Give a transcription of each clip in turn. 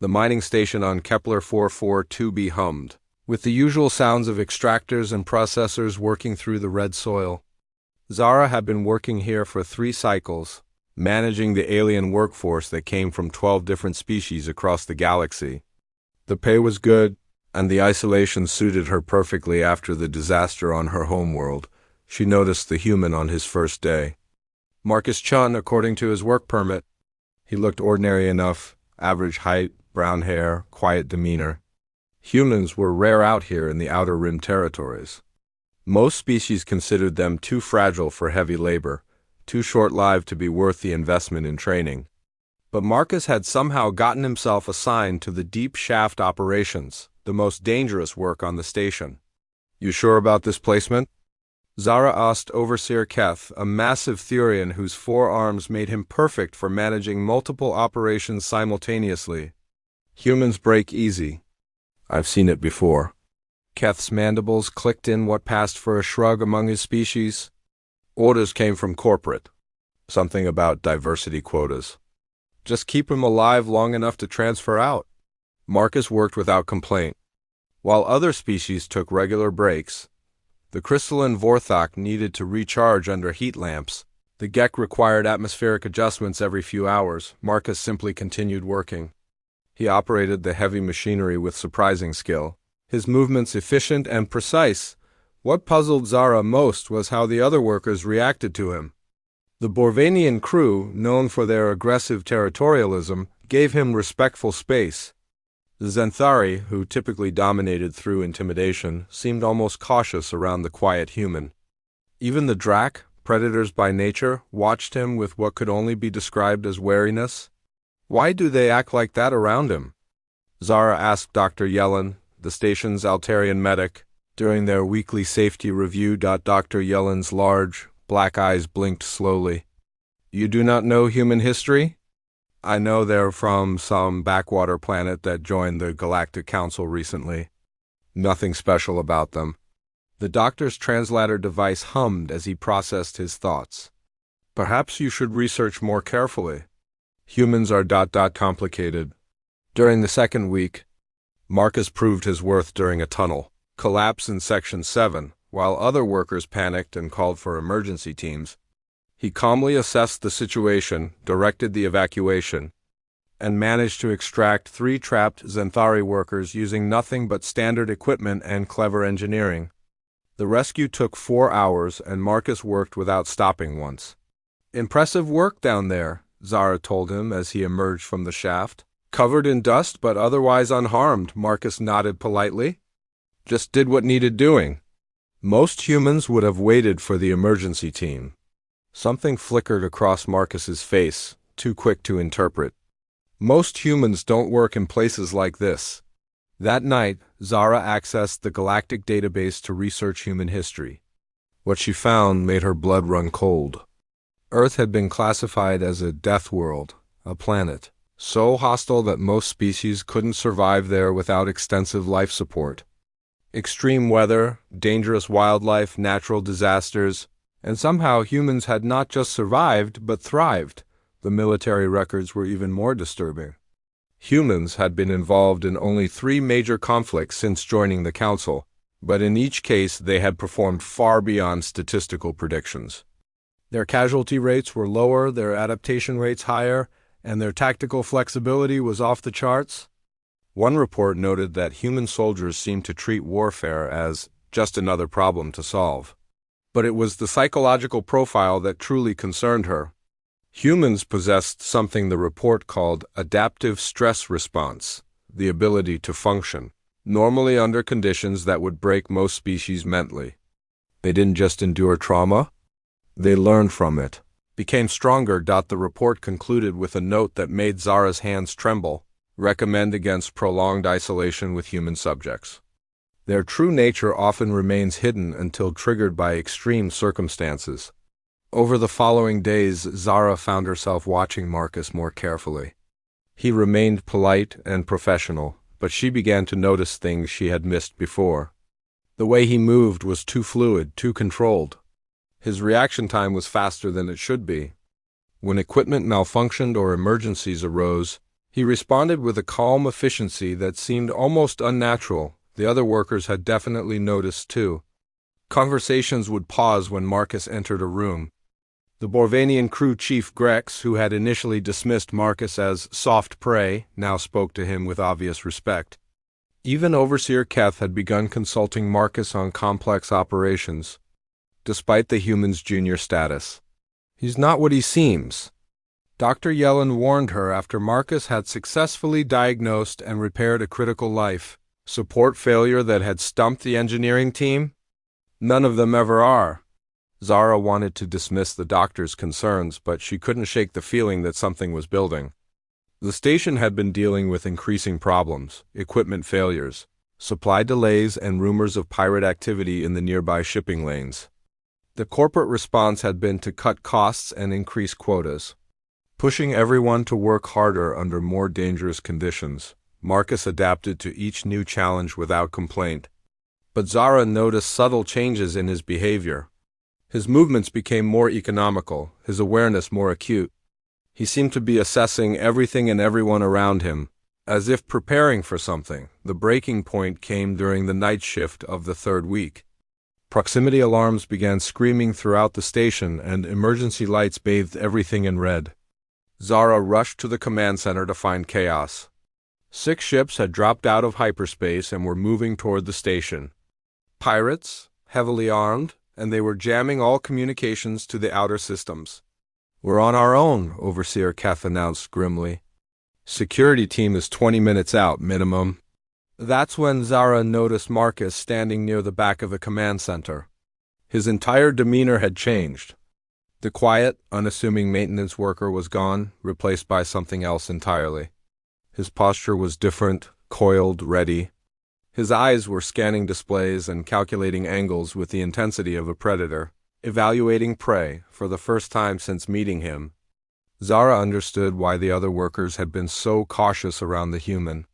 The mining station on Kepler 442b hummed, with the usual sounds of extractors and processors working through the red soil. Zara had been working here for 3 cycles, managing the alien workforce that came from 12 different species across the galaxy. The pay was good, and the isolation suited her perfectly after the disaster on her homeworld. She noticed the human on his first day. Marcus Chun, according to his work permit. He looked ordinary enough, average height, brown hair, quiet demeanor. Humans were rare out here in the Outer Rim territories. Most species considered them too fragile for heavy labor, too short-lived to be worth the investment in training. But Marcus had somehow gotten himself assigned to the deep shaft operations, the most dangerous work on the station. "You sure about this placement?" Zara asked Overseer Keth, a massive Thurian whose 4 arms made him perfect for managing multiple operations simultaneously. "Humans break easy. I've seen it before." Keth's mandibles clicked in what passed for a shrug among his species. "Orders came from corporate. Something about diversity quotas. Just keep him alive long enough to transfer out." Marcus worked without complaint. While other species took regular breaks, the crystalline Vorthok needed to recharge under heat lamps. The Gek required atmospheric adjustments every few hours. Marcus simply continued working. He operated the heavy machinery with surprising skill, his movements efficient and precise. What puzzled Zara most was how the other workers reacted to him. The Borvanian crew, known for their aggressive territorialism, gave him respectful space. The Zenthari, who typically dominated through intimidation, seemed almost cautious around the quiet human. Even the Drak, predators by nature, watched him with what could only be described as wariness. "Why do they act like that around him?" Zara asked Dr. Yellen, the station's Altarian medic, during their weekly safety review. Dr. Yellen's large, black eyes blinked slowly. "You do not know human history?" "I know they're from some backwater planet that joined the Galactic Council recently. Nothing special about them." The doctor's translator device hummed as he processed his thoughts. "Perhaps you should research more carefully. Humans are complicated." During the second week, Marcus proved his worth during a tunnel collapse in Section 7, while other workers panicked and called for emergency teams. He calmly assessed the situation, directed the evacuation, and managed to extract 3 trapped Zenthari workers using nothing but standard equipment and clever engineering. The rescue took 4 hours, and Marcus worked without stopping once. "Impressive work down there," Zara told him as he emerged from the shaft. "Covered in dust but otherwise unharmed," Marcus nodded politely. "Just did what needed doing." Most humans would have waited for the emergency team. Something flickered across Marcus's face, too quick to interpret. Most humans don't work in places like this. That night, Zara accessed the Galactic database to research human history. What she found made her blood run cold. Earth had been classified as a death world, a planet, so hostile that most species couldn't survive there without extensive life support. Extreme weather, dangerous wildlife, natural disasters, and somehow humans had not just survived, but thrived. The military records were even more disturbing. Humans had been involved in only 3 major conflicts since joining the Council, but in each case they had performed far beyond statistical predictions. Their casualty rates were lower, their adaptation rates higher, and their tactical flexibility was off the charts. One report noted that human soldiers seemed to treat warfare as just another problem to solve. But it was the psychological profile that truly concerned her. Humans possessed something the report called adaptive stress response, the ability to function, normally under conditions that would break most species mentally. They didn't just endure trauma, they learned from it, became stronger. The report concluded with a note that made Zara's hands tremble: recommend against prolonged isolation with human subjects. Their true nature often remains hidden until triggered by extreme circumstances. Over the following days, Zara found herself watching Marcus more carefully. He remained polite and professional, but she began to notice things she had missed before. The way he moved was too fluid, too controlled. His reaction time was faster than it should be. When equipment malfunctioned or emergencies arose, He responded with a calm efficiency that seemed almost unnatural. The other workers had definitely noticed too. Conversations would pause when Marcus entered a room. The Borvanian crew chief Grex, who had initially dismissed Marcus as soft prey, now spoke to him with obvious respect. Even Overseer Keth had begun consulting Marcus on complex operations, despite the human's junior status. He's not what he seems. Dr. Yellen warned her after Marcus had successfully diagnosed and repaired a critical life support failure that had stumped the engineering team. None of them ever are. Zara wanted to dismiss the doctor's concerns, but she couldn't shake the feeling that something was building. The station had been dealing with increasing problems, equipment failures, supply delays, and rumors of pirate activity in the nearby shipping lanes. The corporate response had been to cut costs and increase quotas, pushing everyone to work harder under more dangerous conditions. Marcus adapted to each new challenge without complaint. But Zara noticed subtle changes in his behavior. His movements became more economical, his awareness more acute. He seemed to be assessing everything and everyone around him, as if preparing for something. The breaking point came during the night shift of the third week. Proximity alarms began screaming throughout the station, and emergency lights bathed everything in red. Zara rushed to the command center to find chaos. 6 ships had dropped out of hyperspace and were moving toward the station. Pirates, heavily armed, and they were jamming all communications to the outer systems. "We're on our own," Overseer Keth announced grimly. "Security team is 20 minutes out, minimum." That's when Zara noticed Marcus standing near the back of the command center. His entire demeanor had changed. The quiet, unassuming maintenance worker was gone, replaced by something else entirely. His posture was different, coiled, ready. His eyes were scanning displays and calculating angles with the intensity of a predator, evaluating prey. For the first time since meeting him, Zara understood why the other workers had been so cautious around the human.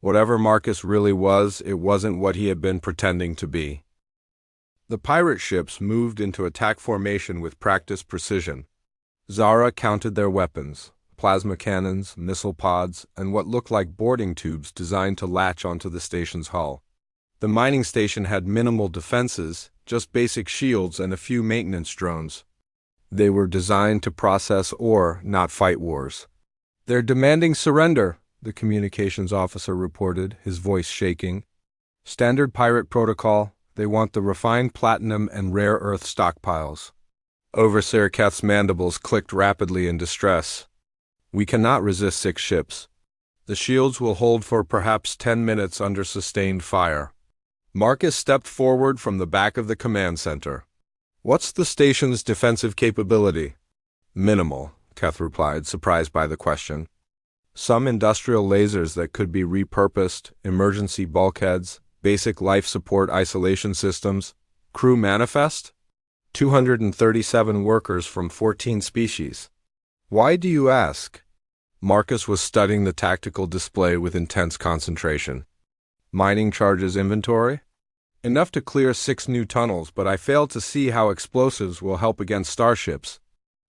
Whatever Marcus really was, it wasn't what he had been pretending to be. The pirate ships moved into attack formation with practiced precision. Zara counted their weapons: plasma cannons, missile pods, and what looked like boarding tubes designed to latch onto the station's hull. The mining station had minimal defenses, just basic shields and a few maintenance drones. They were designed to process ore, not fight wars. "They're demanding surrender," the communications officer reported, his voice shaking. "Standard pirate protocol. They want the refined platinum and rare earth stockpiles." Overseer Keth's mandibles clicked rapidly in distress. "We cannot resist 6 ships. The shields will hold for perhaps 10 minutes under sustained fire." Marcus stepped forward from the back of the command center. "What's the station's defensive capability?" "Minimal," Keth replied, surprised by the question. "Some industrial lasers that could be repurposed, emergency bulkheads, basic life support isolation systems, crew manifest? 237 workers from 14 species. Why do you ask?" Marcus was studying the tactical display with intense concentration. "Mining charges inventory? Enough to clear 6 new tunnels, but I fail to see how explosives will help against starships."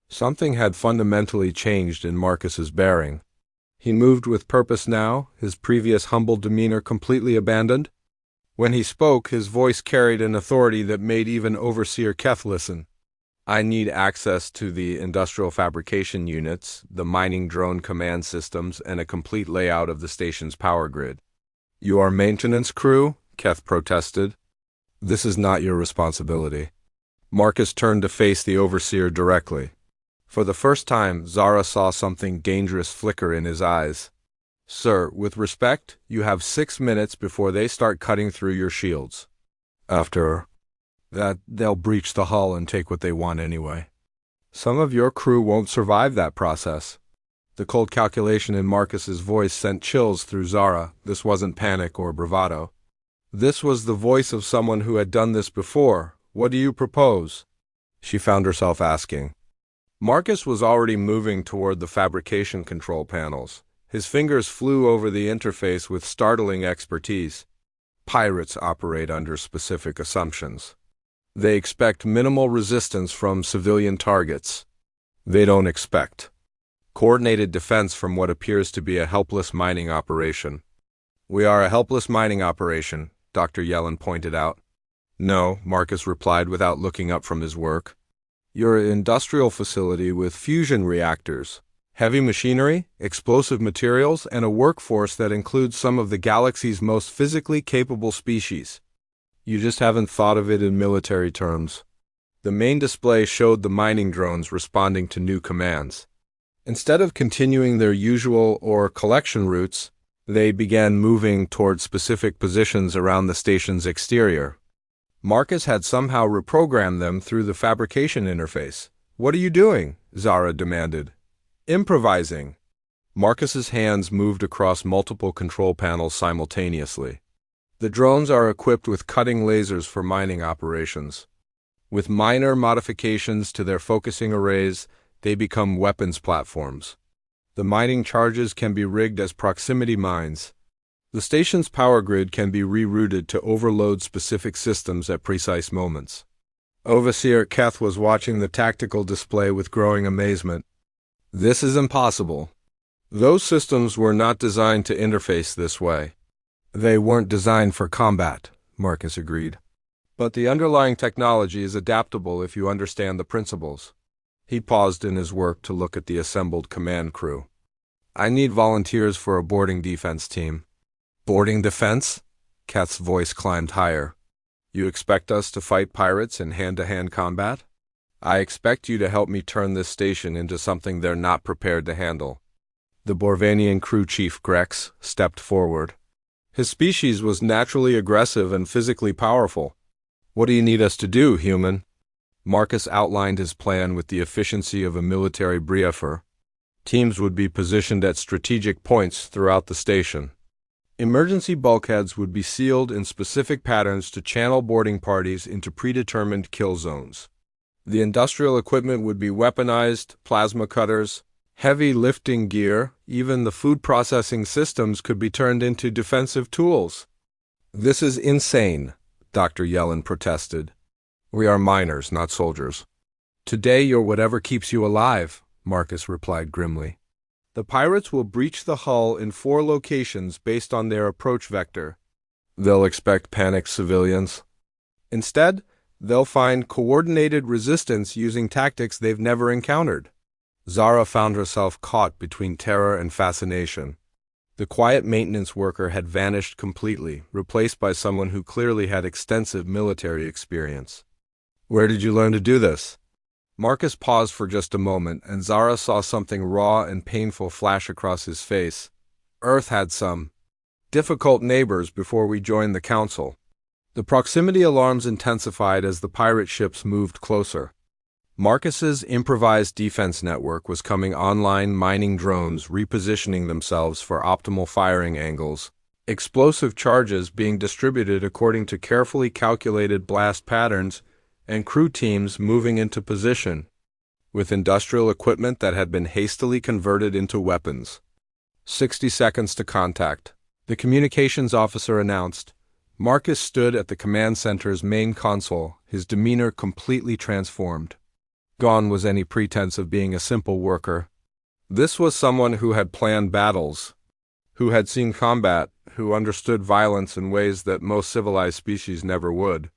Something had fundamentally changed in Marcus's bearing. He moved with purpose now, his previous humble demeanor completely abandoned. When he spoke, his voice carried an authority that made even Overseer Keth listen. "I need access to the industrial fabrication units, the mining drone command systems, and a complete layout of the station's power grid." "You are maintenance crew?" Keth protested. "This is not your responsibility." Marcus turned to face the Overseer directly. For the first time, Zara saw something dangerous flicker in his eyes. "Sir, with respect, you have 6 minutes before they start cutting through your shields. After that, they'll breach the hull and take what they want anyway. Some of your crew won't survive that process." The cold calculation in Marcus's voice sent chills through Zara. This wasn't panic or bravado. This was the voice of someone who had done this before. "What do you propose?" she found herself asking. Marcus was already moving toward the fabrication control panels. His fingers flew over the interface with startling expertise. Pirates operate under specific assumptions. They expect minimal resistance from civilian targets. They don't expect Coordinated defense from what appears to be a helpless mining operation. We are a helpless mining operation, Dr. Yellen pointed out. No, Marcus replied without looking up from his work. You're an industrial facility with fusion reactors, heavy machinery, explosive materials, and a workforce that includes some of the galaxy's most physically capable species. You just haven't thought of it in military terms. The main display showed the mining drones responding to new commands. Instead of continuing their usual or collection routes, they began moving toward specific positions around the station's exterior. Marcus had somehow reprogrammed them through the fabrication interface. What are you doing? Zara demanded. Improvising. Marcus's hands moved across multiple control panels simultaneously. The drones are equipped with cutting lasers for mining operations. With minor modifications to their focusing arrays, they become weapons platforms. The mining charges can be rigged as proximity mines. The station's power grid can be rerouted to overload specific systems at precise moments. Overseer Keth was watching the tactical display with growing amazement. This is impossible. Those systems were not designed to interface this way. They weren't designed for combat, Marcus agreed. But the underlying technology is adaptable if you understand the principles. He paused in his work to look at the assembled command crew. I need volunteers for a boarding defense team. Boarding defense? Keth's voice climbed higher. You expect us to fight pirates in hand-to-hand combat? I expect you to help me turn this station into something they're not prepared to handle. The Borvanian crew chief Grex stepped forward. His species was naturally aggressive and physically powerful. What do you need us to do, human? Marcus outlined his plan with the efficiency of a military briefer. Teams would be positioned at strategic points throughout the station. Emergency bulkheads would be sealed in specific patterns to channel boarding parties into predetermined kill zones. The industrial equipment would be weaponized, plasma cutters, heavy lifting gear, even the food processing systems could be turned into defensive tools. This is insane, Dr. Yellen protested. We are miners, not soldiers. Today you're whatever keeps you alive, Marcus replied grimly. The pirates will breach the hull in 4 locations based on their approach vector. They'll expect panicked civilians. Instead, they'll find coordinated resistance using tactics they've never encountered. Zara found herself caught between terror and fascination. The quiet maintenance worker had vanished completely, replaced by someone who clearly had extensive military experience. Where did you learn to do this? Marcus paused for just a moment, and Zara saw something raw and painful flash across his face. Earth had some difficult neighbors before we joined the council. The proximity alarms intensified as the pirate ships moved closer. Marcus's improvised defense network was coming online, mining drones repositioning themselves for optimal firing angles, explosive charges being distributed according to carefully calculated blast patterns, and crew teams moving into position, with industrial equipment that had been hastily converted into weapons. 60 seconds to contact, the communications officer announced. Marcus stood at the command center's main console, his demeanor completely transformed. Gone was any pretense of being a simple worker. This was someone who had planned battles, who had seen combat, who understood violence in ways that most civilized species never would.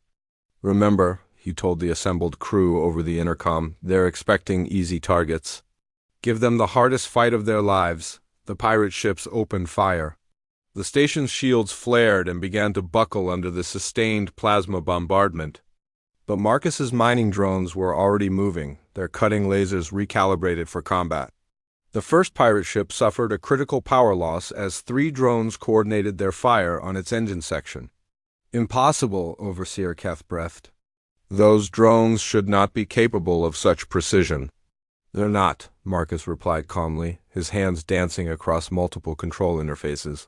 Remember, he told the assembled crew over the intercom, they're expecting easy targets. Give them the hardest fight of their lives. The pirate ships opened fire. The station's shields flared and began to buckle under the sustained plasma bombardment. But Marcus's mining drones were already moving, their cutting lasers recalibrated for combat. The first pirate ship suffered a critical power loss as 3 drones coordinated their fire on its engine section. Impossible, Overseer Keth breathed. Those drones should not be capable of such precision. They're not, Marcus replied calmly, his hands dancing across multiple control interfaces.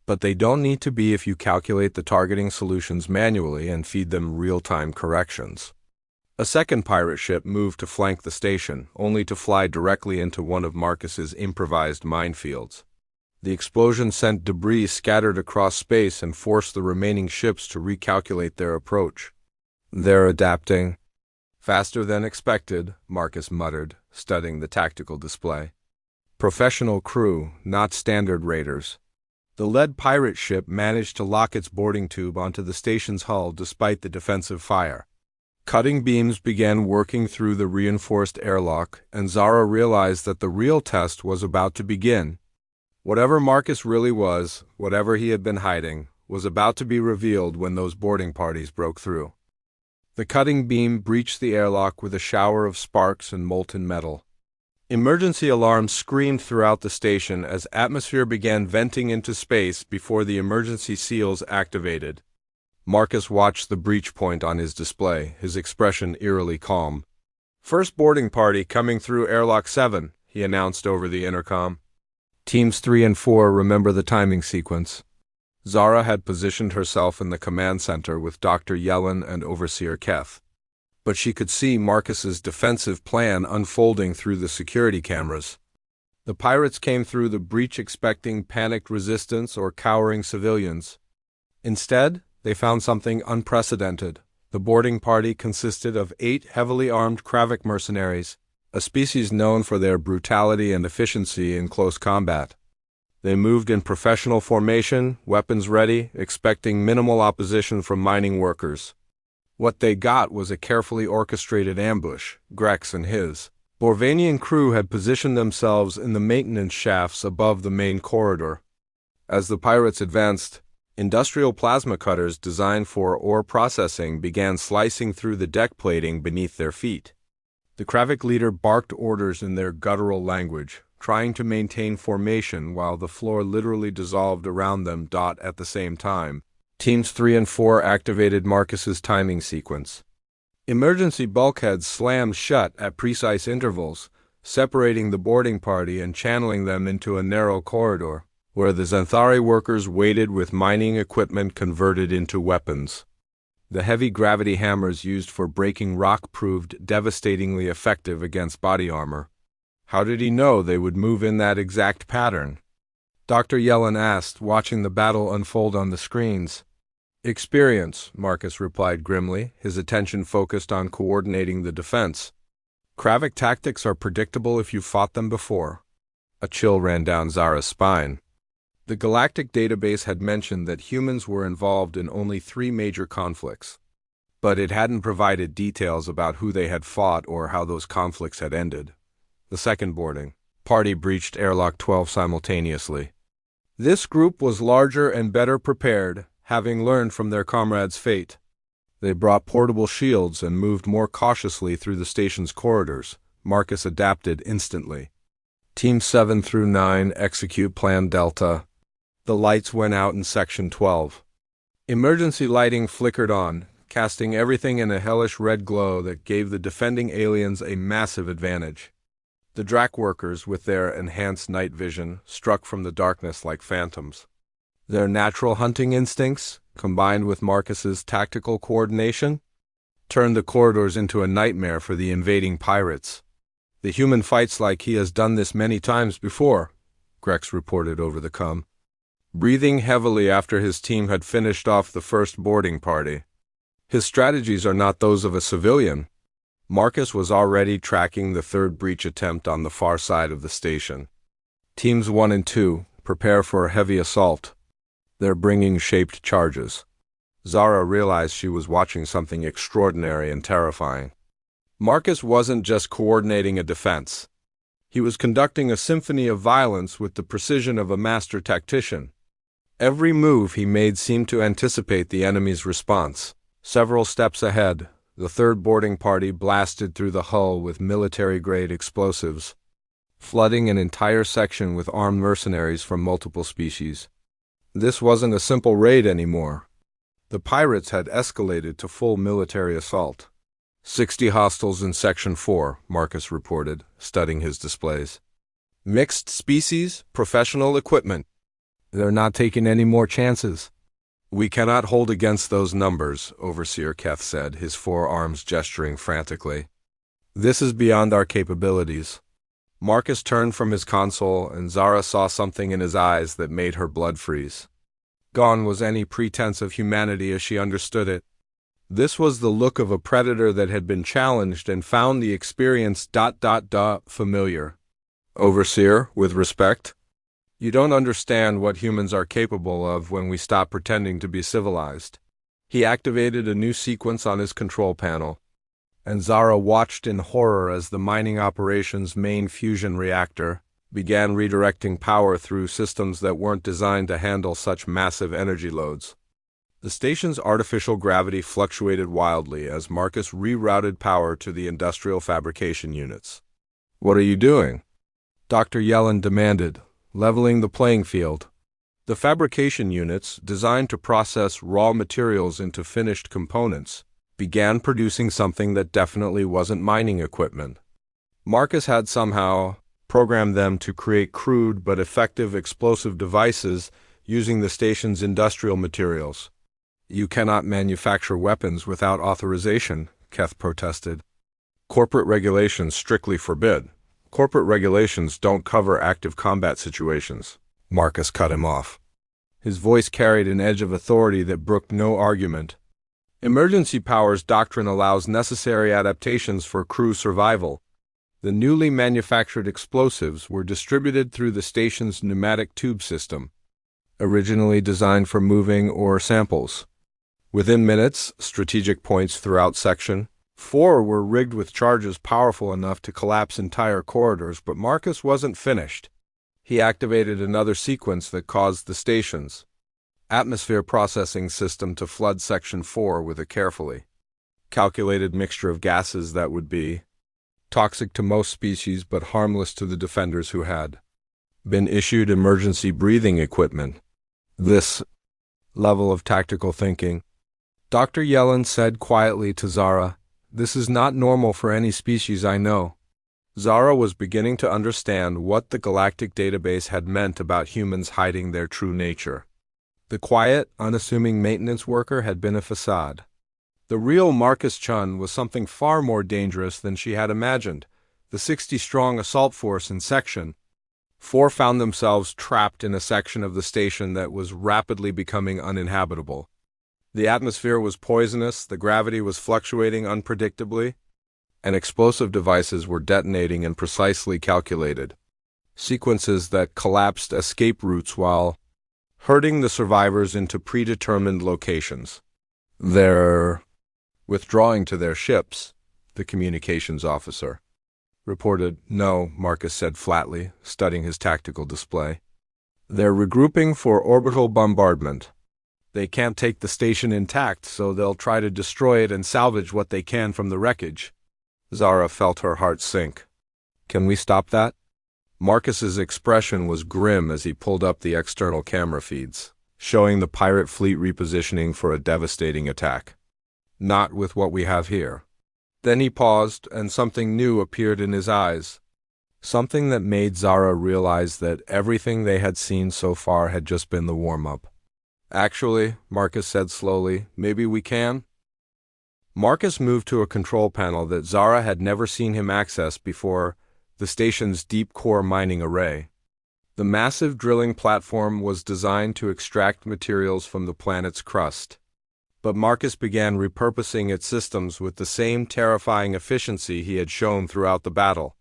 But they don't need to be if you calculate the targeting solutions manually and feed them real-time corrections. A second pirate ship moved to flank the station, only to fly directly into one of Marcus's improvised minefields. The explosion sent debris scattered across space and forced the remaining ships to recalculate their approach. They're adapting. Faster than expected, Marcus muttered, studying the tactical display. Professional crew, not standard raiders. The lead pirate ship managed to lock its boarding tube onto the station's hull despite the defensive fire. Cutting beams began working through the reinforced airlock, and Zara realized that the real test was about to begin. Whatever Marcus really was, whatever he had been hiding, was about to be revealed when those boarding parties broke through. The cutting beam breached the airlock with a shower of sparks and molten metal. Emergency alarms screamed throughout the station as atmosphere began venting into space before the emergency seals activated. Marcus watched the breach point on his display, his expression eerily calm. "First boarding party coming through airlock 7, he announced over the intercom. Teams 3 and 4 remember the timing sequence. Zara had positioned herself in the command center with Dr. Yellen and Overseer Keth. But she could see Marcus's defensive plan unfolding through the security cameras. The pirates came through the breach expecting panicked resistance or cowering civilians. Instead, they found something unprecedented. The boarding party consisted of 8 heavily armed Kravik mercenaries, a species known for their brutality and efficiency in close combat. They moved in professional formation, weapons ready, expecting minimal opposition from mining workers. What they got was a carefully orchestrated ambush. Grex and his Borvanian crew had positioned themselves in the maintenance shafts above the main corridor. As the pirates advanced, industrial plasma cutters designed for ore processing began slicing through the deck plating beneath their feet. The Kravik leader barked orders in their guttural language, trying to maintain formation while the floor literally dissolved around them. At the same time, Teams 3 and 4 activated Marcus's timing sequence. Emergency bulkheads slammed shut at precise intervals, separating the boarding party and channeling them into a narrow corridor, where the Xanthari workers waited with mining equipment converted into weapons. The heavy gravity hammers used for breaking rock proved devastatingly effective against body armor. How did he know they would move in that exact pattern? Dr. Yellen asked, watching the battle unfold on the screens. Experience, Marcus replied grimly, his attention focused on coordinating the defense. Kravik tactics are predictable if you've fought them before. A chill ran down Zara's spine. The Galactic database had mentioned that humans were involved in only 3 major conflicts, but it hadn't provided details about who they had fought or how those conflicts had ended. The second boarding party breached airlock 12 simultaneously. This group was larger and better prepared, having learned from their comrades' fate. They brought portable shields and moved more cautiously through the station's corridors. Marcus adapted instantly. Team 7 through 9 execute Plan Delta. The lights went out in Section 12. Emergency lighting flickered on, casting everything in a hellish red glow that gave the defending aliens a massive advantage. The Drac workers, with their enhanced night vision, struck from the darkness like phantoms. Their natural hunting instincts, combined with Marcus's tactical coordination, turned the corridors into a nightmare for the invading pirates. The human fights like he has done this many times before, Grex reported over the comm, breathing heavily after his team had finished off the first boarding party. His strategies are not those of a civilian. Marcus was already tracking the third breach attempt on the far side of the station. Teams 1 and 2, prepare for a heavy assault. They're bringing shaped charges. Zara realized she was watching something extraordinary and terrifying. Marcus wasn't just coordinating a defense. He was conducting a symphony of violence with the precision of a master tactician. Every move he made seemed to anticipate the enemy's response. Several steps ahead, the third boarding party blasted through the hull with military-grade explosives, flooding an entire section with armed mercenaries from multiple species. This wasn't a simple raid anymore. The pirates had escalated to full military assault. 60 hostiles in Section 4, Marcus reported, studying his displays. Mixed species, professional equipment. They're not taking any more chances. We cannot hold against those numbers, Overseer Keth said, his forearms gesturing frantically. This is beyond our capabilities. Marcus turned from his console, and Zara saw something in his eyes that made her blood freeze. Gone was any pretense of humanity as she understood it. This was the look of a predator that had been challenged and found the experience ... familiar. Overseer, with respect. You don't understand what humans are capable of when we stop pretending to be civilized. He activated a new sequence on his control panel, and Zara watched in horror as the mining operations' main fusion reactor began redirecting power through systems that weren't designed to handle such massive energy loads. The station's artificial gravity fluctuated wildly as Marcus rerouted power to the industrial fabrication units. "What are you doing?" Dr. Yellen demanded, leveling the playing field. The fabrication units, designed to process raw materials into finished components, began producing something that definitely wasn't mining equipment. Marcus had somehow programmed them to create crude but effective explosive devices using the station's industrial materials. "You cannot manufacture weapons without authorization," Keth protested. "Corporate regulations strictly forbid. Corporate regulations don't cover active combat situations." Marcus cut him off. His voice carried an edge of authority that brooked no argument. "Emergency powers doctrine allows necessary adaptations for crew survival." The newly manufactured explosives were distributed through the station's pneumatic tube system, originally designed for moving ore samples. Within minutes, strategic points throughout Section 4 were rigged with charges powerful enough to collapse entire corridors, but Marcus wasn't finished. He activated another sequence that caused the station's atmosphere processing system to flood Section 4 with a carefully calculated mixture of gases that would be toxic to most species but harmless to the defenders who had been issued emergency breathing equipment. This level of tactical thinking, Dr. Yellen said quietly to Zara, "This is not normal for any species I know." Zara was beginning to understand what the galactic database had meant about humans hiding their true nature. The quiet, unassuming maintenance worker had been a facade. The real Marcus Chun was something far more dangerous than she had imagined. The 60-strong assault force in Section 4 found themselves trapped in a section of the station that was rapidly becoming uninhabitable. The atmosphere was poisonous, the gravity was fluctuating unpredictably, and explosive devices were detonating in precisely calculated sequences that collapsed escape routes while herding the survivors into predetermined locations. "They're withdrawing to their ships," the communications officer reported. "No," Marcus said flatly, studying his tactical display. "They're regrouping for orbital bombardment. They can't take the station intact, so they'll try to destroy it and salvage what they can from the wreckage." Zara felt her heart sink. "Can we stop that?" Marcus's expression was grim as he pulled up the external camera feeds, showing the pirate fleet repositioning for a devastating attack. "Not with what we have here." Then he paused, and something new appeared in his eyes. Something that made Zara realize that everything they had seen so far had just been the warm-up. "Actually," Marcus said slowly, "maybe we can?" Marcus moved to a control panel that Zara had never seen him access before, the station's deep core mining array. The massive drilling platform was designed to extract materials from the planet's crust, but Marcus began repurposing its systems with the same terrifying efficiency he had shown throughout the battle.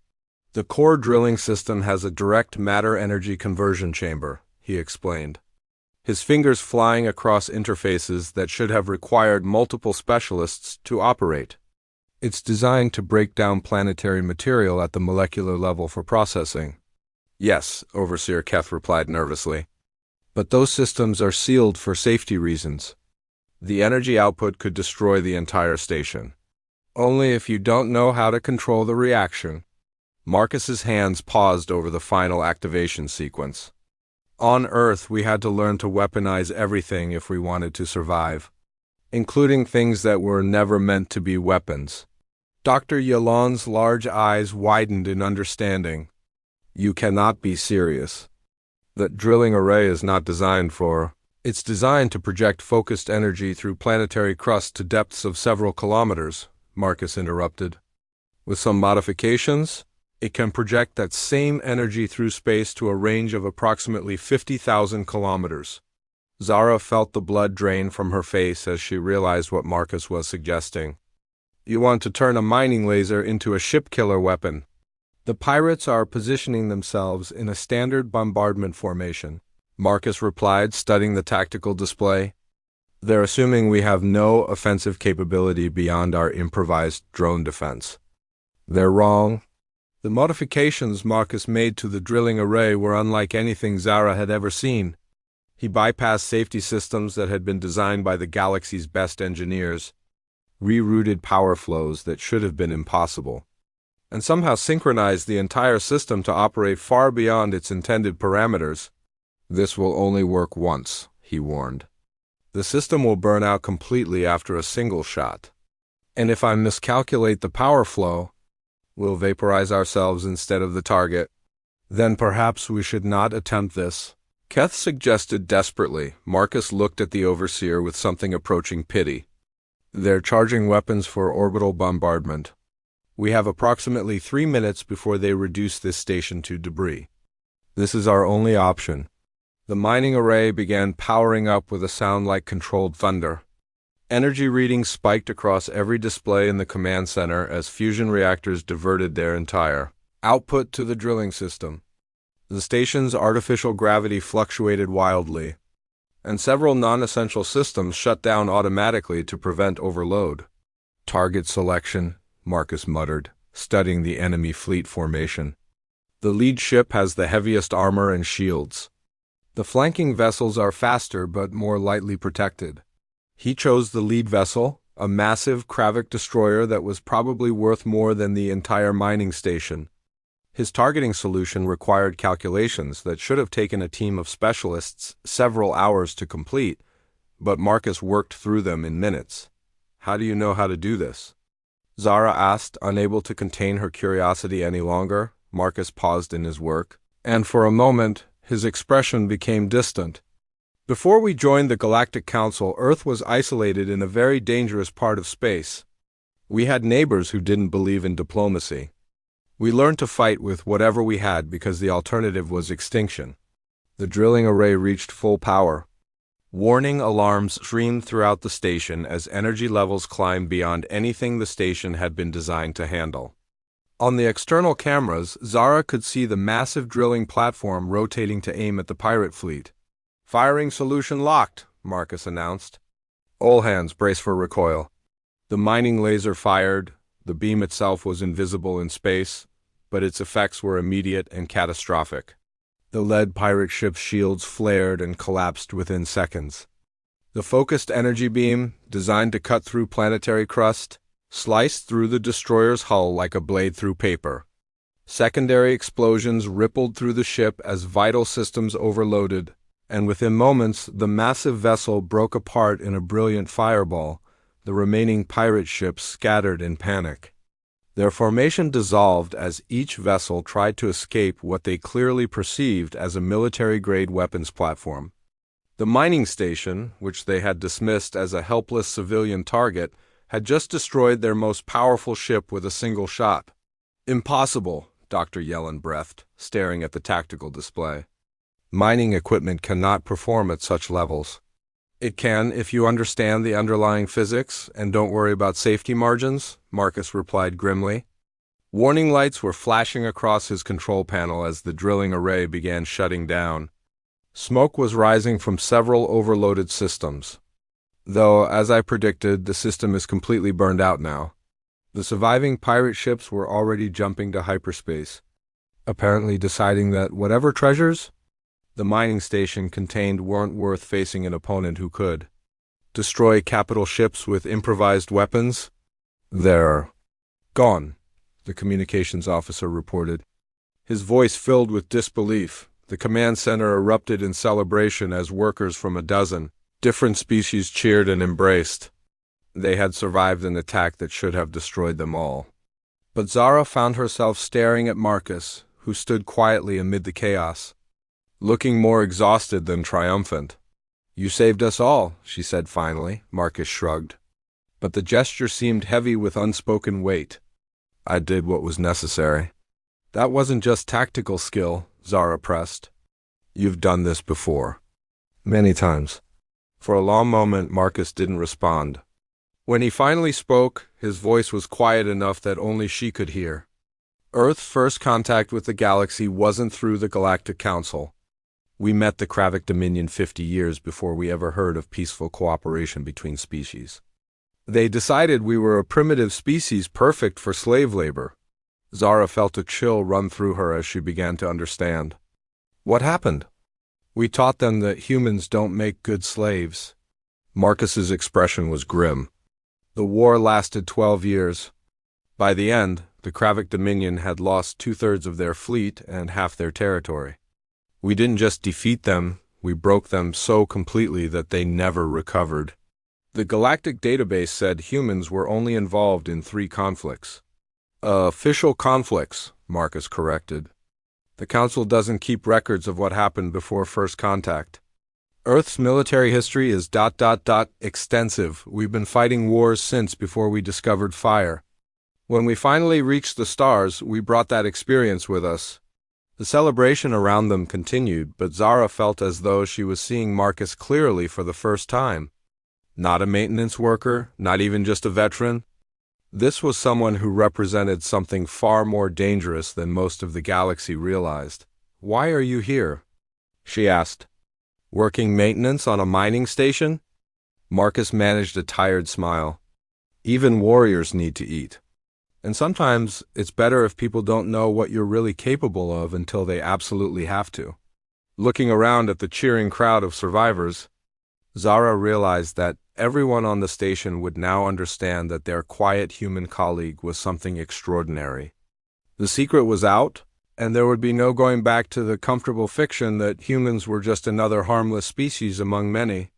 "The core drilling system has a direct matter-energy conversion chamber," he explained, his fingers flying across interfaces that should have required multiple specialists to operate. "It's designed to break down planetary material at the molecular level for processing." "Yes," Overseer Keth replied nervously. "But those systems are sealed for safety reasons. The energy output could destroy the entire station." "Only if you don't know how to control the reaction." Marcus's hands paused over the final activation sequence. "On Earth, we had to learn to weaponize everything if we wanted to survive, including things that were never meant to be weapons." Dr. Yelon's large eyes widened in understanding. "You cannot be serious. That drilling array is not designed for... It's designed to project focused energy through planetary crust to depths of several kilometers," Marcus interrupted. "With some modifications, it can project that same energy through space to a range of approximately 50,000 kilometers." Zara felt the blood drain from her face as she realized what Marcus was suggesting. "You want to turn a mining laser into a ship killer weapon?" The pirates are positioning themselves in a standard bombardment formation, Marcus replied, studying the tactical display. They're assuming we have no offensive capability beyond our improvised drone defense. They're wrong. The modifications Marcus made to the drilling array were unlike anything Zara had ever seen. He bypassed safety systems that had been designed by the galaxy's best engineers, rerouted power flows that should have been impossible, and somehow synchronized the entire system to operate far beyond its intended parameters. This will only work once, he warned. The system will burn out completely after a single shot. And if I miscalculate the power flow, we'll vaporize ourselves instead of the target. Then perhaps we should not attempt this, Keth suggested desperately. Marcus looked at the overseer with something approaching pity. They're charging weapons for orbital bombardment. We have approximately 3 minutes before they reduce this station to debris. This is our only option. The mining array began powering up with a sound like controlled thunder. Energy readings spiked across every display in the command center as fusion reactors diverted their entire output to the drilling system. The station's artificial gravity fluctuated wildly, and several non-essential systems shut down automatically to prevent overload. Target selection, Marcus muttered, studying the enemy fleet formation. The lead ship has the heaviest armor and shields. The flanking vessels are faster but more lightly protected. He chose the lead vessel, a massive Kravik destroyer that was probably worth more than the entire mining station. His targeting solution required calculations that should have taken a team of specialists several hours to complete, but Marcus worked through them in minutes. How do you know how to do this? Zara asked, unable to contain her curiosity any longer. Marcus paused in his work, and for a moment, his expression became distant. Before we joined the Galactic Council, Earth was isolated in a very dangerous part of space. We had neighbors who didn't believe in diplomacy. We learned to fight with whatever we had because the alternative was extinction. The drilling array reached full power. Warning alarms streamed throughout the station as energy levels climbed beyond anything the station had been designed to handle. On the external cameras, Zara could see the massive drilling platform rotating to aim at the pirate fleet. "Firing solution locked," Marcus announced. "All hands brace for recoil." The mining laser fired. The beam itself was invisible in space, but its effects were immediate and catastrophic. The lead pirate ship's shields flared and collapsed within seconds. The focused energy beam, designed to cut through planetary crust, sliced through the destroyer's hull like a blade through paper. Secondary explosions rippled through the ship as vital systems overloaded, and within moments the massive vessel broke apart in a brilliant fireball. The remaining pirate ships scattered in panic. Their formation dissolved as each vessel tried to escape what they clearly perceived as a military-grade weapons platform. The mining station, which they had dismissed as a helpless civilian target, had just destroyed their most powerful ship with a single shot. "Impossible," Dr. Yellen breathed, staring at the tactical display. "Mining equipment cannot perform at such levels." "It can if you understand the underlying physics and don't worry about safety margins," Marcus replied grimly. Warning lights were flashing across his control panel as the drilling array began shutting down. Smoke was rising from several overloaded systems. Though, as I predicted, the system is completely burned out now. The surviving pirate ships were already jumping to hyperspace, apparently deciding that whatever treasures the mining station contained weren't worth facing an opponent who could destroy capital ships with improvised weapons. "They're gone," the communications officer reported. His voice filled with disbelief. The command center erupted in celebration as workers from a dozen different species cheered and embraced. They had survived an attack that should have destroyed them all. But Zara found herself staring at Marcus, who stood quietly amid the chaos, looking more exhausted than triumphant. "You saved us all," she said finally. Marcus shrugged, but the gesture seemed heavy with unspoken weight. "I did what was necessary." "That wasn't just tactical skill," Zara pressed. "You've done this before." "Many times." For a long moment, Marcus didn't respond. When he finally spoke, his voice was quiet enough that only she could hear. Earth's first contact with the galaxy wasn't through the Galactic Council. We met the Kravik Dominion 50 years before we ever heard of peaceful cooperation between species. They decided we were a primitive species perfect for slave labor. Zara felt a chill run through her as she began to understand. What happened? We taught them that humans don't make good slaves. Marcus's expression was grim. The war lasted 12 years. By the end, the Kravik Dominion had lost 2/3 of their fleet and half their territory. We didn't just defeat them, we broke them so completely that they never recovered. The Galactic database said humans were only involved in 3 conflicts. Official conflicts, Marcus corrected. The Council doesn't keep records of what happened before first contact. Earth's military history is ... extensive. We've been fighting wars since before we discovered fire. When we finally reached the stars, we brought that experience with us. The celebration around them continued, but Zara felt as though she was seeing Marcus clearly for the first time. Not a maintenance worker, not even just a veteran. This was someone who represented something far more dangerous than most of the galaxy realized. "Why are you here?" she asked. "Working maintenance on a mining station?" Marcus managed a tired smile. "Even warriors need to eat. And sometimes it's better if people don't know what you're really capable of until they absolutely have to." Looking around at the cheering crowd of survivors, Zara realized that everyone on the station would now understand that their quiet human colleague was something extraordinary. The secret was out, and there would be no going back to the comfortable fiction that humans were just another harmless species among many.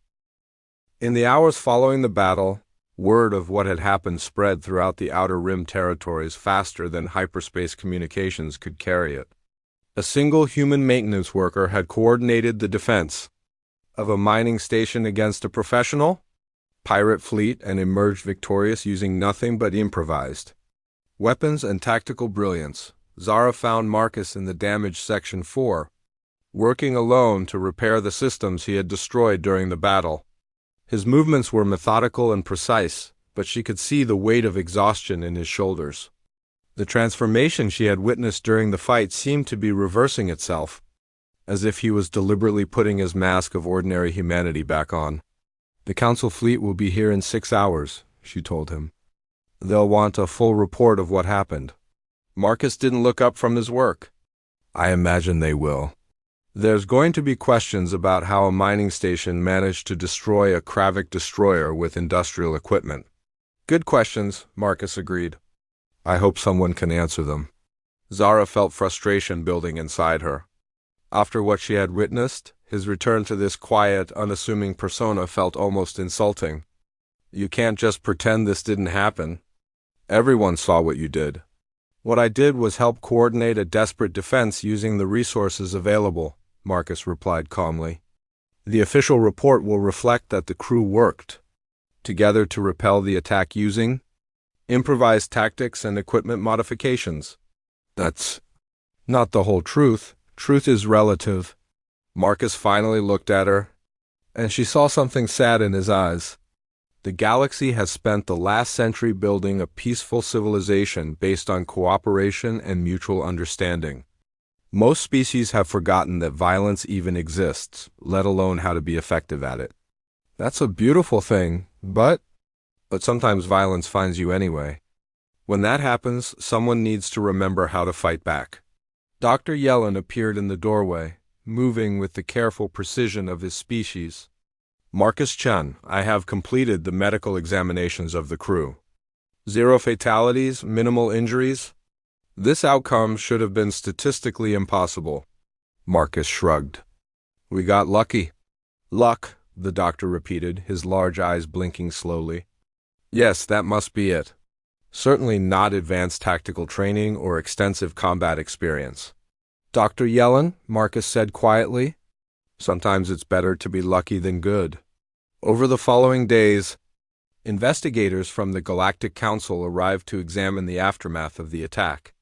In the hours following the battle, word of what had happened spread throughout the Outer Rim territories faster than hyperspace communications could carry it. A single human maintenance worker had coordinated the defense of a mining station against a professional pirate fleet and emerged victorious using nothing but improvised weapons and tactical brilliance. Zara found Marcus in the damaged Section 4, working alone to repair the systems he had destroyed during the battle. His movements were methodical and precise, but she could see the weight of exhaustion in his shoulders. The transformation she had witnessed during the fight seemed to be reversing itself, as if he was deliberately putting his mask of ordinary humanity back on. "The Council fleet will be here in 6 hours, she told him. "They'll want a full report of what happened." Marcus didn't look up from his work. "I imagine they will. There's going to be questions about how a mining station managed to destroy a Kravik destroyer with industrial equipment." "Good questions," Marcus agreed. "I hope someone can answer them." Zara felt frustration building inside her. After what she had witnessed, his return to this quiet, unassuming persona felt almost insulting. "You can't just pretend this didn't happen. Everyone saw what you did." "What I did was help coordinate a desperate defense using the resources available," Marcus replied calmly. "The official report will reflect that the crew worked together to repel the attack using improvised tactics and equipment modifications." "That's not the whole truth. Truth is relative." Marcus finally looked at her, and she saw something sad in his eyes. The galaxy has spent the last century building a peaceful civilization based on cooperation and mutual understanding. Most species have forgotten that violence even exists, let alone how to be effective at it. That's a beautiful thing, but sometimes violence finds you anyway. When that happens, someone needs to remember how to fight back. Dr. Yellen appeared in the doorway, moving with the careful precision of his species. "Marcus Chen, I have completed the medical examinations of the crew. 0 fatalities, minimal injuries. This outcome should have been statistically impossible." Marcus shrugged. "We got lucky." "Luck," the doctor repeated, his large eyes blinking slowly. "Yes, that must be it. Certainly not advanced tactical training or extensive combat experience." "Dr. Yellen," Marcus said quietly, "sometimes it's better to be lucky than good." Over the following days, investigators from the Galactic Council arrived to examine the aftermath of the attack.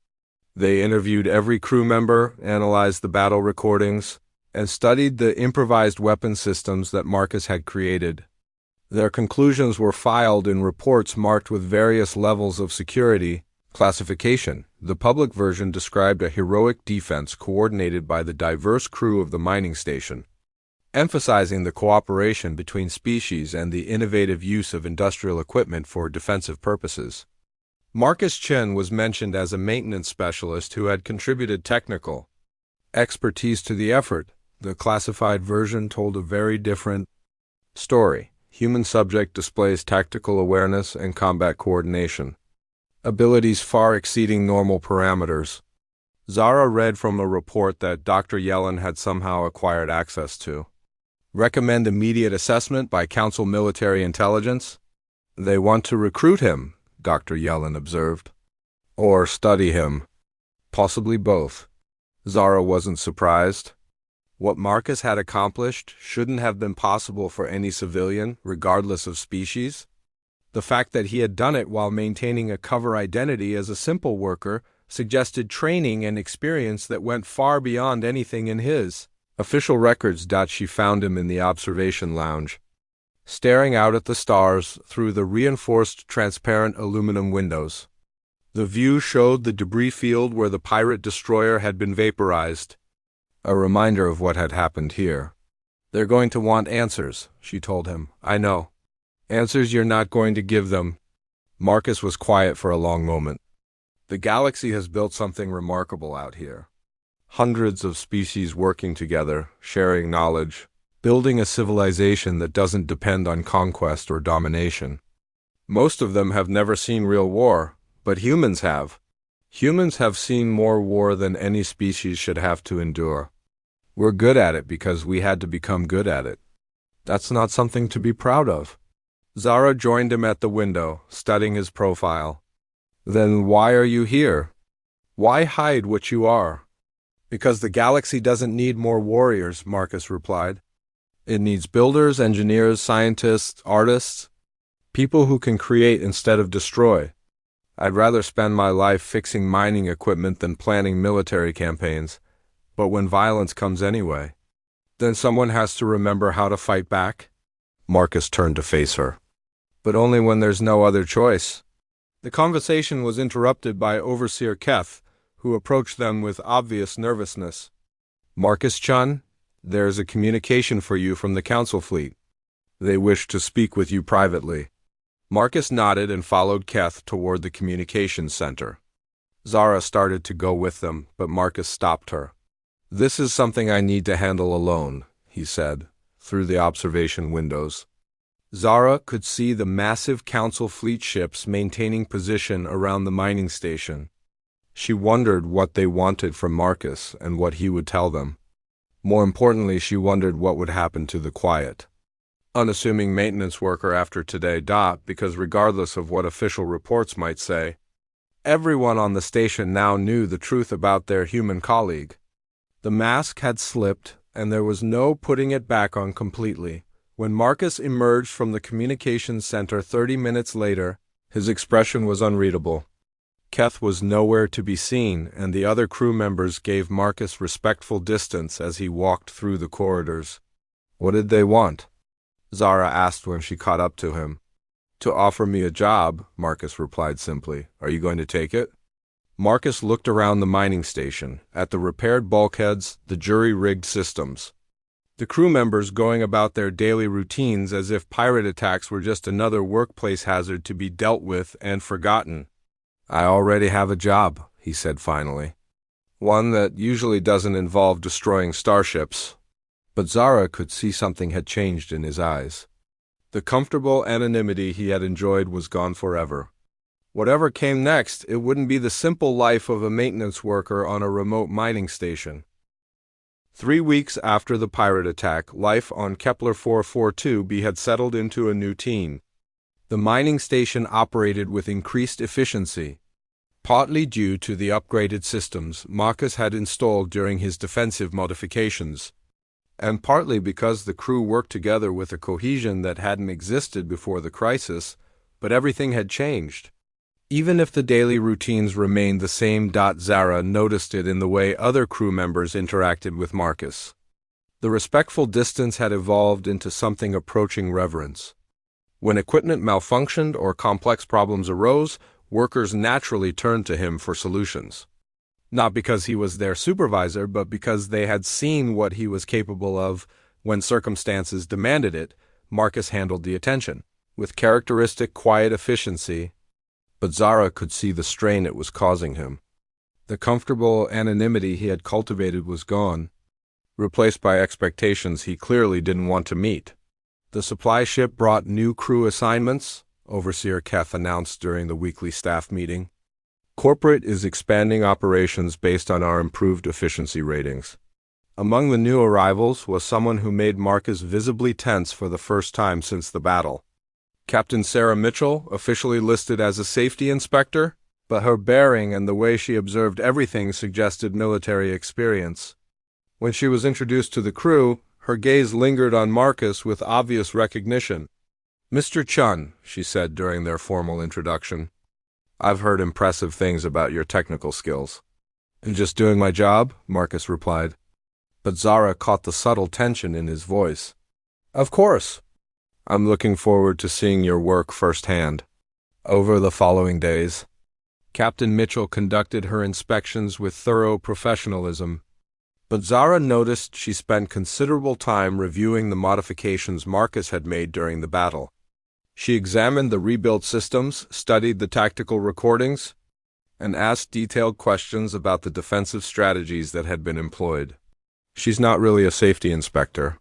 They interviewed every crew member, analyzed the battle recordings, and studied the improvised weapon systems that Marcus had created. Their conclusions were filed in reports marked with various levels of security classification, The public version described a heroic defense coordinated by the diverse crew of the mining station, emphasizing the cooperation between species and the innovative use of industrial equipment for defensive purposes. Marcus Chen was mentioned as a maintenance specialist who had contributed technical expertise to the effort. The classified version told a very different story. Human subject displays tactical awareness and combat coordination, abilities far exceeding normal parameters. Zara read from a report that Dr. Yellen had somehow acquired access to. Recommend immediate assessment by Council Military Intelligence. They want to recruit him, Dr. Yellen observed. Or study him. Possibly both. Zara wasn't surprised. What Marcus had accomplished shouldn't have been possible for any civilian, regardless of species. The fact that he had done it while maintaining a cover identity as a simple worker suggested training and experience that went far beyond anything in his official records. She found him in the observation lounge, staring out at the stars through the reinforced transparent aluminum windows. The view showed the debris field where the pirate destroyer had been vaporized, a reminder of what had happened here. They're going to want answers, she told him. I know. Answers you're not going to give them. Marcus was quiet for a long moment. The galaxy has built something remarkable out here. Hundreds of species working together, sharing knowledge, building a civilization that doesn't depend on conquest or domination. Most of them have never seen real war, but humans have. Humans have seen more war than any species should have to endure. We're good at it because we had to become good at it. That's not something to be proud of. Zara joined him at the window, studying his profile. Then why are you here? Why hide what you are? Because the galaxy doesn't need more warriors, Marcus replied. It needs builders, engineers, scientists, artists, people who can create instead of destroy. I'd rather spend my life fixing mining equipment than planning military campaigns. But when violence comes anyway, then someone has to remember how to fight back. Marcus turned to face her. But only when there's no other choice. The conversation was interrupted by Overseer Keth, who approached them with obvious nervousness. Marcus Chun, there's a communication for you from the Council Fleet. They wish to speak with you privately. Marcus nodded and followed Keth toward the communications center. Zara started to go with them, but Marcus stopped her. This is something I need to handle alone, he said, through the observation windows. Zara could see the massive Council Fleet ships maintaining position around the mining station. She wondered what they wanted from Marcus and what he would tell them. More importantly, she wondered what would happen to the quiet, unassuming maintenance worker after today. Because regardless of what official reports might say, everyone on the station now knew the truth about their human colleague. The mask had slipped, and there was no putting it back on completely. When Marcus emerged from the communications center 30 minutes later, his expression was unreadable. Keth was nowhere to be seen, and the other crew members gave Marcus respectful distance as he walked through the corridors. What did they want? Zara asked when she caught up to him. To offer me a job, Marcus replied simply. Are you going to take it? Marcus looked around the mining station, at the repaired bulkheads, the jury-rigged systems. The crew members going about their daily routines as if pirate attacks were just another workplace hazard to be dealt with and forgotten. I already have a job, he said finally. One that usually doesn't involve destroying starships. But Zara could see something had changed in his eyes. The comfortable anonymity he had enjoyed was gone forever. Whatever came next, it wouldn't be the simple life of a maintenance worker on a remote mining station. 3 weeks after the pirate attack, life on Kepler 442b had settled into a routine. The mining station operated with increased efficiency, partly due to the upgraded systems Marcus had installed during his defensive modifications, and partly because the crew worked together with a cohesion that hadn't existed before the crisis, but everything had changed. Even if the daily routines remained the same, Zara noticed it in the way other crew members interacted with Marcus. The respectful distance had evolved into something approaching reverence. When equipment malfunctioned or complex problems arose, workers naturally turned to him for solutions. Not because he was their supervisor, but because they had seen what he was capable of when circumstances demanded it. Marcus handled the attention with characteristic quiet efficiency, but Zara could see the strain it was causing him. The comfortable anonymity he had cultivated was gone, replaced by expectations he clearly didn't want to meet. The supply ship brought new crew assignments, Overseer Keth announced during the weekly staff meeting. Corporate is expanding operations based on our improved efficiency ratings. Among the new arrivals was someone who made Marcus visibly tense for the first time since the battle. Captain Sarah Mitchell, officially listed as a safety inspector, but her bearing and the way she observed everything suggested military experience. When she was introduced to the crew, her gaze lingered on Marcus with obvious recognition. "Mr. Chun," she said during their formal introduction, "I've heard impressive things about your technical skills." "And just doing my job," Marcus replied. But Zara caught the subtle tension in his voice. "Of course. I'm looking forward to seeing your work firsthand." Over the following days, Captain Mitchell conducted her inspections with thorough professionalism, but Zara noticed she spent considerable time reviewing the modifications Marcus had made during the battle. She examined the rebuilt systems, studied the tactical recordings, and asked detailed questions about the defensive strategies that had been employed. "She's not really a safety inspector,"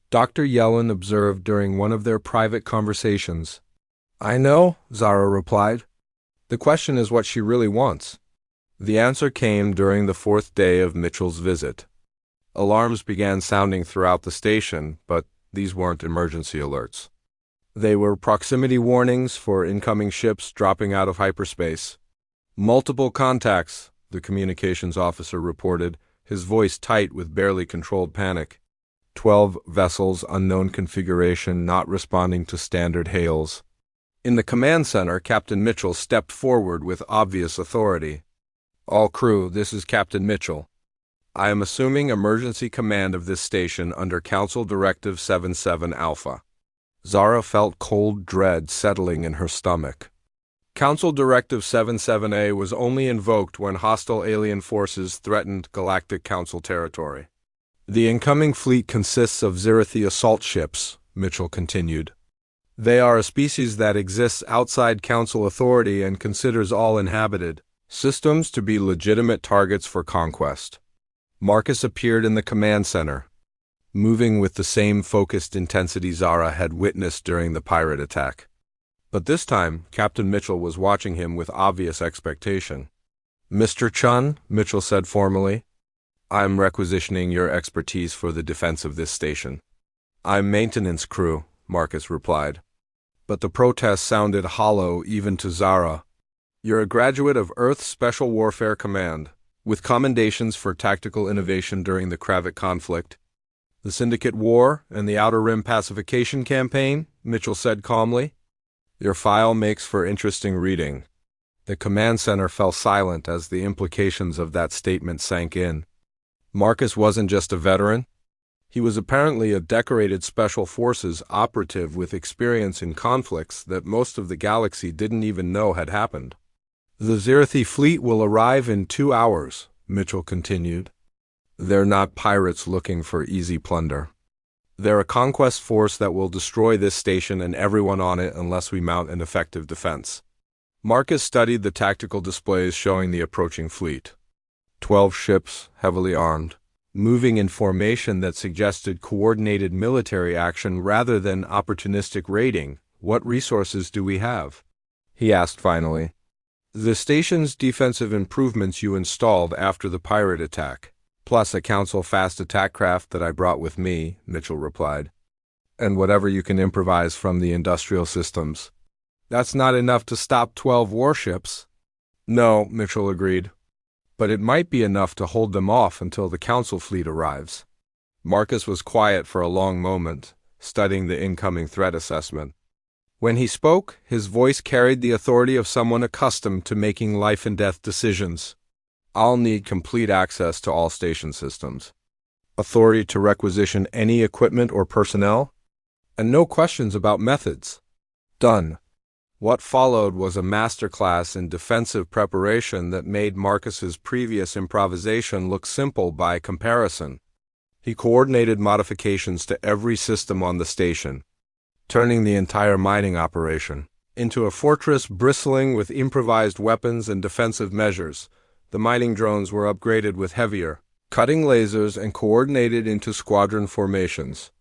Dr. Yellen observed during one of their private conversations. "I know," Zara replied. "The question is what she really wants." The answer came during the fourth day of Mitchell's visit. Alarms began sounding throughout the station, but these weren't emergency alerts. They were proximity warnings for incoming ships dropping out of hyperspace. "Multiple contacts," the communications officer reported, his voice tight with barely controlled panic. 12 vessels, unknown configuration, not responding to standard hails. In the command center, Captain Mitchell stepped forward with obvious authority. "All crew, this is Captain Mitchell. I am assuming emergency command of this station under Council Directive 77 Alpha." Zara felt cold dread settling in her stomach. Council Directive 77A was only invoked when hostile alien forces threatened Galactic Council territory. "The incoming fleet consists of Zirathi assault ships," Mitchell continued. "They are a species that exists outside Council authority and considers all inhabited systems to be legitimate targets for conquest." Marcus appeared in the command center, moving with the same focused intensity Zara had witnessed during the pirate attack. But this time, Captain Mitchell was watching him with obvious expectation. "Mr. Chun," Mitchell said formally, "I'm requisitioning your expertise for the defense of this station." "I'm maintenance crew," Marcus replied. But the protest sounded hollow even to Zara. "You're a graduate of Earth's Special Warfare Command, with commendations for tactical innovation during the Kravik conflict, the Syndicate War, and the Outer Rim Pacification Campaign," Mitchell said calmly. "Your file makes for interesting reading." The command center fell silent as the implications of that statement sank in. Marcus wasn't just a veteran. He was apparently a decorated Special Forces operative with experience in conflicts that most of the galaxy didn't even know had happened. "The Zirathi fleet will arrive in 2 hours," Mitchell continued. "They're not pirates looking for easy plunder. They're a conquest force that will destroy this station and everyone on it unless we mount an effective defense." Marcus studied the tactical displays showing the approaching fleet. 12 ships, heavily armed, moving in formation that suggested coordinated military action rather than opportunistic raiding. "What resources do we have?" he asked finally. "The station's defensive improvements you installed after the pirate attack, plus a Council fast attack craft that I brought with me," Mitchell replied. "And whatever you can improvise from the industrial systems." "That's not enough to stop 12 warships." "No," Mitchell agreed. "But it might be enough to hold them off until the Council fleet arrives." Marcus was quiet for a long moment, studying the incoming threat assessment. When he spoke, his voice carried the authority of someone accustomed to making life-and-death decisions. "I'll need complete access to all station systems, authority to requisition any equipment or personnel, and no questions about methods." "Done." What followed was a masterclass in defensive preparation that made Marcus's previous improvisation look simple by comparison. He coordinated modifications to every system on the station, turning the entire mining operation into a fortress bristling with improvised weapons and defensive measures. The mining drones were upgraded with heavier, cutting lasers and coordinated into squadron formations.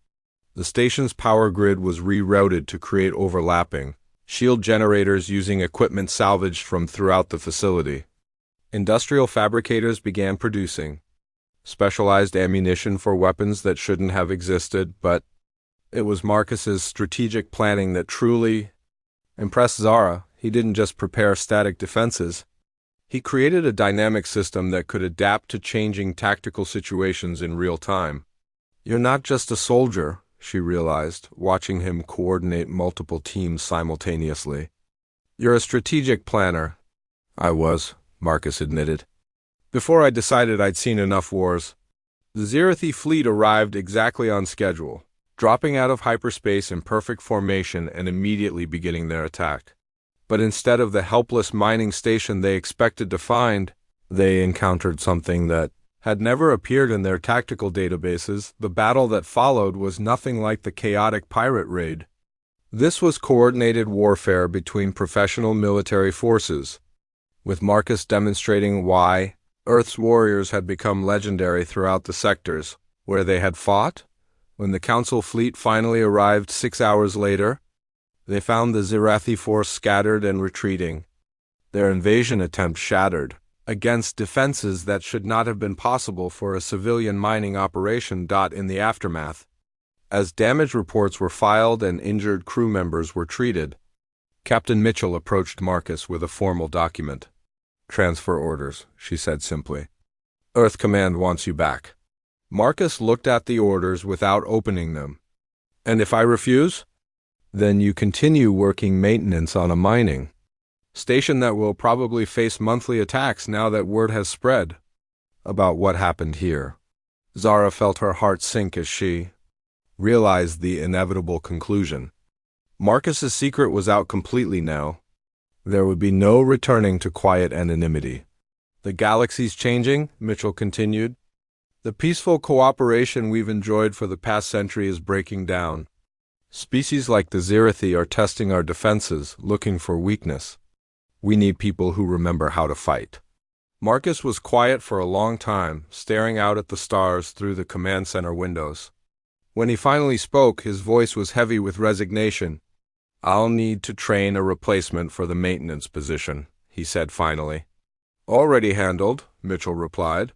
The station's power grid was rerouted to create overlapping shield generators using equipment salvaged from throughout the facility. Industrial fabricators began producing specialized ammunition for weapons that shouldn't have existed, but it was Marcus's strategic planning that truly impressed Zara. He didn't just prepare static defenses. He created a dynamic system that could adapt to changing tactical situations in real time. "You're not just a soldier," she realized, watching him coordinate multiple teams simultaneously. "You're a strategic planner." "I was," Marcus admitted, "before I decided I'd seen enough wars." The Zirathi fleet arrived exactly on schedule, dropping out of hyperspace in perfect formation and immediately beginning their attack. But instead of the helpless mining station they expected to find, they encountered something that had never appeared in their tactical databases. The battle that followed was nothing like the chaotic pirate raid. This was coordinated warfare between professional military forces, with Marcus demonstrating why Earth's warriors had become legendary throughout the sectors where they had fought. When the Council fleet finally arrived 6 hours later, they found the Zirathi force scattered and retreating, their invasion attempt shattered against defenses that should not have been possible for a civilian mining operation. In the aftermath, as damage reports were filed and injured crew members were treated, Captain Mitchell approached Marcus with a formal document. "Transfer orders," she said simply. "Earth Command wants you back." Marcus looked at the orders without opening them. "And if I refuse?" "Then you continue working maintenance on a mining station that will probably face monthly attacks now that word has spread about what happened here." Zara felt her heart sink as she realized the inevitable conclusion. Marcus's secret was out completely now. There would be no returning to quiet anonymity. "The galaxy's changing," Mitchell continued. "The peaceful cooperation we've enjoyed for the past century is breaking down. Species like the Zirathi are testing our defenses, looking for weakness. We need people who remember how to fight." Marcus was quiet for a long time, staring out at the stars through the command center windows. When he finally spoke, his voice was heavy with resignation. "I'll need to train a replacement for the maintenance position," he said finally. "Already handled," Mitchell replied.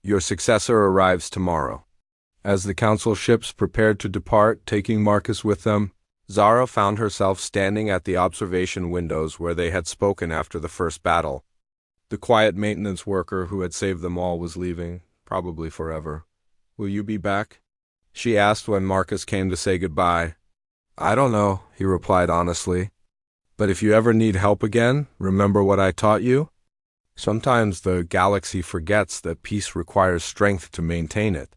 "Your successor arrives tomorrow." As the Council ships prepared to depart, taking Marcus with them, Zara found herself standing at the observation windows where they had spoken after the first battle. The quiet maintenance worker who had saved them all was leaving, probably forever. "Will you be back?" she asked when Marcus came to say goodbye. "I don't know," he replied honestly. "But if you ever need help again, remember what I taught you? Sometimes the galaxy forgets that peace requires strength to maintain it."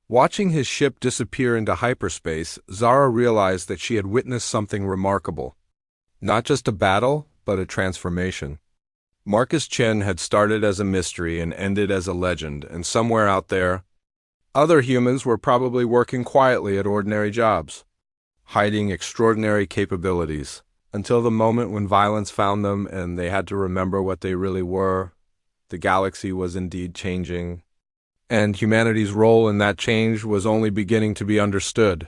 Watching his ship disappear into hyperspace, Zara realized that she had witnessed something remarkable. Not just a battle, but a transformation. Marcus Chen had started as a mystery and ended as a legend, and somewhere out there, other humans were probably working quietly at ordinary jobs, hiding extraordinary capabilities, until the moment when violence found them and they had to remember what they really were. The galaxy was indeed changing, and humanity's role in that change was only beginning to be understood.